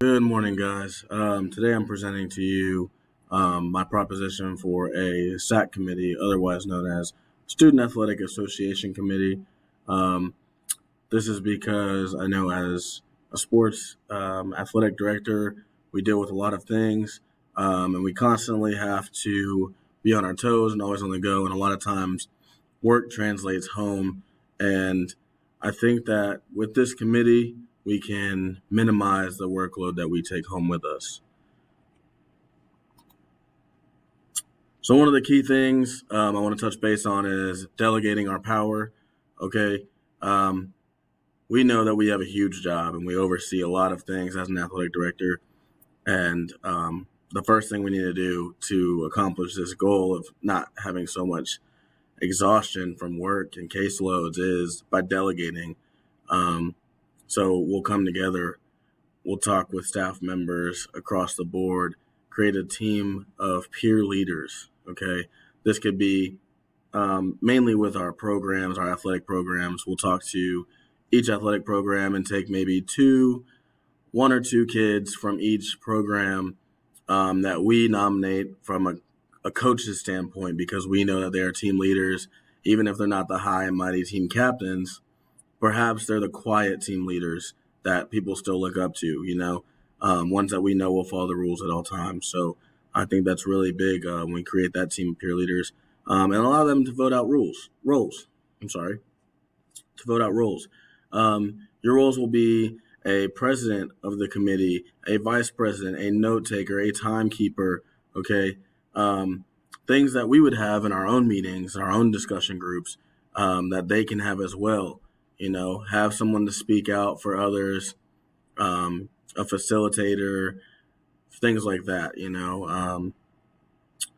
Good morning, guys. Today I'm presenting to you my proposition for a Saac committee, otherwise known as Student Athletic Association Committee. Um, this is because I know as a sports athletic director, we deal with a lot of things, and we constantly have to be on our toes and always on the go. And a lot of times, work translates home. And I think that with this committee, we can minimize the workload that we take home with us. So one of the key things I want to touch base on is delegating our power. Okay. Um, we know that we have a huge job and we oversee a lot of things as an athletic director. And the first thing we need to do to accomplish this goal of not having so much exhaustion from work and caseloads is by delegating. Um, so we'll come together, we'll talk with staff members across the board, create a team of peer leaders. Okay, this could be mainly with our programs, our athletic programs. We'll talk to each athletic program and take maybe one or two kids from each program that we nominate from a coach's standpoint, because we know that they are team leaders, even if they're not the high and mighty team captains. Perhaps they're the quiet team leaders that people still look up to, ones that we know will follow the rules at all times. So I think that's really big when we create that team of peer leaders and allow them to vote out roles. I'm sorry, to vote out roles. Your roles will be a president of the committee, a vice president, a note taker, a timekeeper. Okay, things that we would have in our own meetings, our own discussion groups, that they can have as well. Have someone to speak out for others, a facilitator, things like that.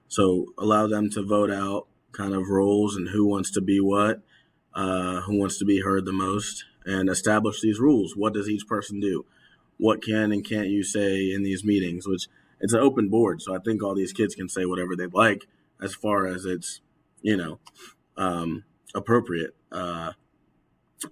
So allow them to vote out kind of roles and who wants to be what, who wants to be heard the most, and establish these rules. What does each person do? What can and can't you say in these meetings? Which it's an open board, so I think all these kids can say whatever they'd like as far as it's, appropriate.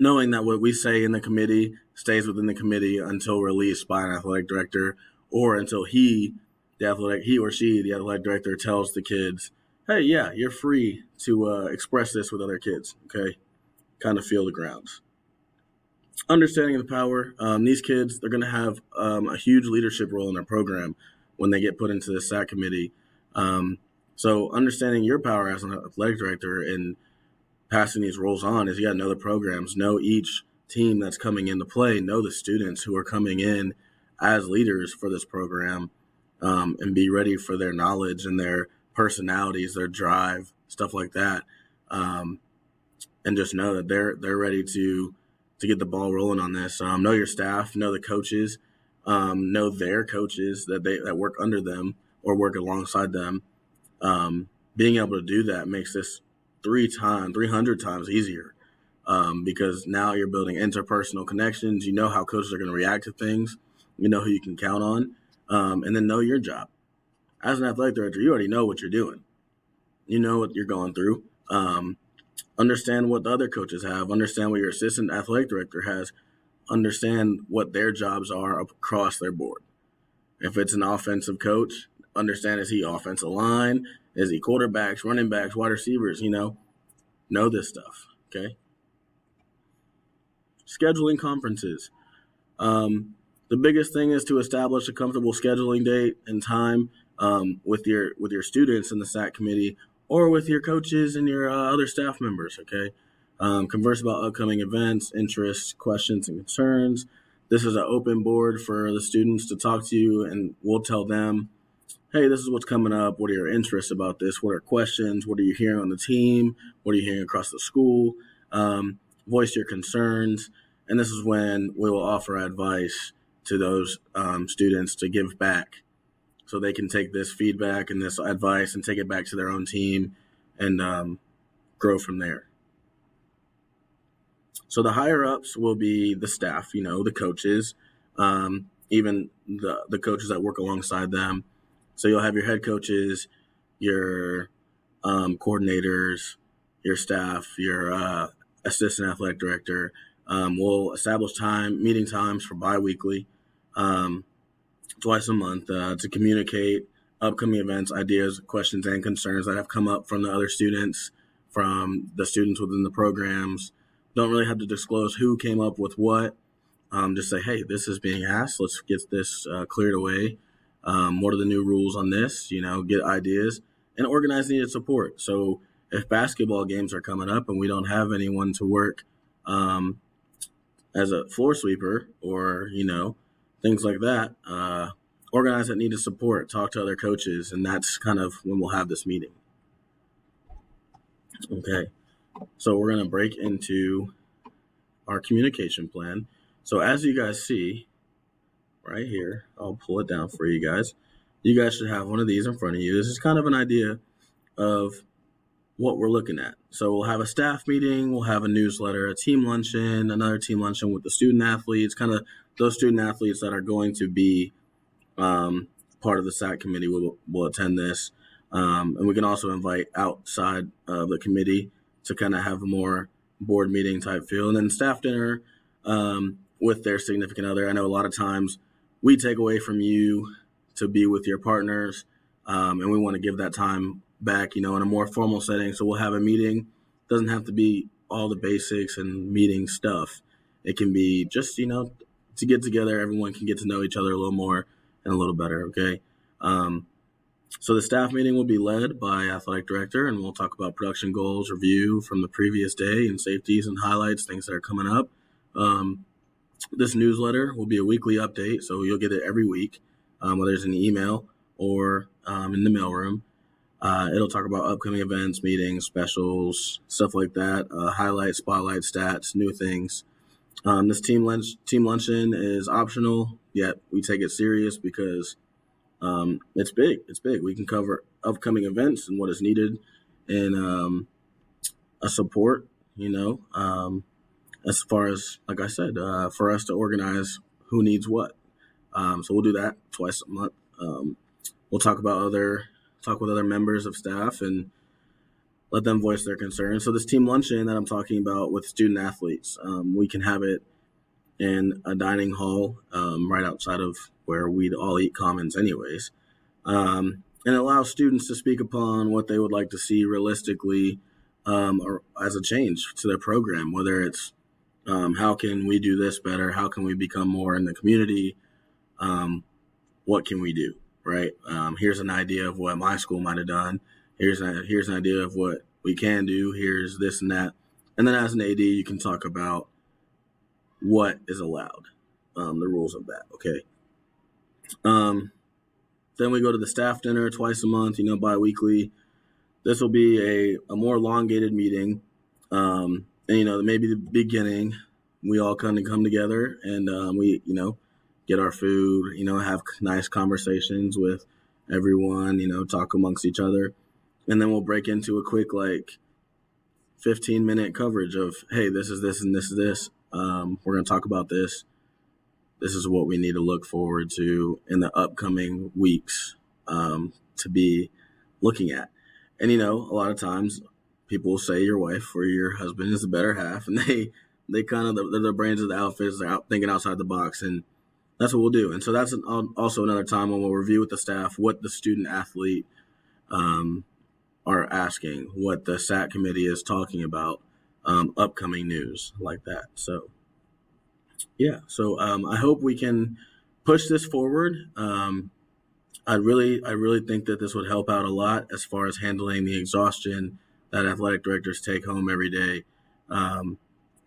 Knowing that what we say in the committee stays within the committee until released by an athletic director, or until he or she, the athletic director, tells the kids, hey, yeah, you're free to express this with other kids. Okay, kind of feel the grounds. Understanding the power. These kids, they're going to have a huge leadership role in their program when they get put into the SAC committee. So understanding your power as an athletic director and passing these roles on is you got to know the programs, know each team that's coming into play, know the students who are coming in as leaders for this program, and be ready for their knowledge and their personalities, their drive, stuff like that. And just know that they're ready to get the ball rolling on this. Know your staff, know the coaches, know their coaches that work under them or work alongside them. Being able to do that makes this 300 times easier, because now you're building interpersonal connections. You know how coaches are going to react to things. You know who you can count on, and then know your job. As an athletic director, you already know what you're doing. You know what you're going through. Understand what the other coaches have. Understand what your assistant athletic director has. Understand what their jobs are across their board. If it's an offensive coach, understand, is he offensive line? Is he quarterbacks, running backs, wide receivers? Know this stuff, okay? Scheduling conferences. The biggest thing is to establish a comfortable scheduling date and time with your students in the SAC committee, or with your coaches and your other staff members, okay? Converse about upcoming events, interests, questions, and concerns. This is an open board for the students to talk to you, and we'll tell them, hey, this is what's coming up. What are your interests about this? What are questions? What are you hearing on the team? What are you hearing across the school? Voice your concerns. And this is when we will offer advice to those students to give back, so they can take this feedback and this advice and take it back to their own team and grow from there. So the higher ups will be the staff, the coaches, even the coaches that work alongside them. So you'll have your head coaches, your coordinators, your staff, your assistant athletic director. We'll establish meeting times for biweekly. twice a month to communicate upcoming events, ideas, questions, and concerns that have come up from the other students, from the students within the programs. Don't really have to disclose who came up with what. Just say, hey, this is being asked. Let's get this cleared away. What are the new rules on this? Get ideas and organize needed support. So if basketball games are coming up and we don't have anyone to work as a floor sweeper or, things like that, organize that needed support, talk to other coaches, and that's kind of when we'll have this meeting. Okay, so we're going to break into our communication plan. So as you guys see right here, I'll pull it down for you guys. You guys should have one of these in front of you. This is kind of an idea of what we're looking at. So we'll have a staff meeting, we'll have a newsletter, a team luncheon, another team luncheon with the student athletes, kind of those student athletes that are going to be part of the Saac committee will attend this. And we can also invite outside of the committee to kind of have a more board meeting type feel. And then staff dinner with their significant other. I know a lot of times we take away from you to be with your partners, and we want to give that time back, in a more formal setting. So we'll have a meeting. Doesn't have to be all the basics and meeting stuff. It can be just, to get together, everyone can get to know each other a little more and a little better, okay? So the staff meeting will be led by athletic director, and we'll talk about production goals, review from the previous day, and safeties and highlights, things that are coming up. This newsletter will be a weekly update, so you'll get it every week, whether it's in the email or in the mailroom. It'll talk about upcoming events, meetings, specials, stuff like that, highlights, spotlight, stats, new things. This team luncheon is optional, yet we take it serious because it's big. It's big. We can cover upcoming events and what is needed and a support, as far as, like I said, for us to organize who needs what. So we'll do that twice a month. We'll talk with other members of staff and let them voice their concerns. So this team luncheon that I'm talking about with student athletes, we can have it in a dining hall right outside of where we'd all eat commons anyways. And it allows students to speak upon what they would like to see realistically or as a change to their program, whether it's how can we do this better? How can we become more in the community? What can we do, right? Here's an idea of what my school might have done. Here's an idea of what we can do. Here's this and that. And then as an AD, you can talk about what is allowed, the rules of that, okay? Then we go to the staff dinner twice a month, bi-weekly. This will be a more elongated meeting. And, maybe the beginning, we all kind of come together and we, get our food, have nice conversations with everyone, talk amongst each other. And then we'll break into a quick, 15-minute coverage of, hey, this is this and this is this. We're going to talk about this. This is what we need to look forward to in the upcoming weeks to be looking at. And, a lot of times people will say your wife or your husband is the better half, and they kind of, they're the brains of the outfits. They're out thinking outside the box, and that's what we'll do. And so that's also another time when we'll review with the staff what the student athlete are asking, what the SAC committee is talking about, upcoming news like that. So, yeah. So I hope we can push this forward. I really think that this would help out a lot as far as handling the exhaustion that athletic directors take home every day,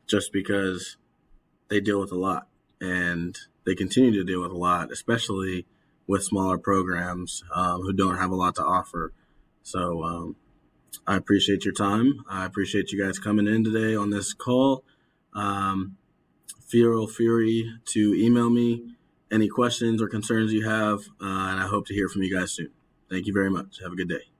just because they deal with a lot and they continue to deal with a lot, especially with smaller programs who don't have a lot to offer. So I appreciate your time. I appreciate you guys coming in today on this call. Feel free to email me any questions or concerns you have, and I hope to hear from you guys soon. Thank you very much. Have a good day.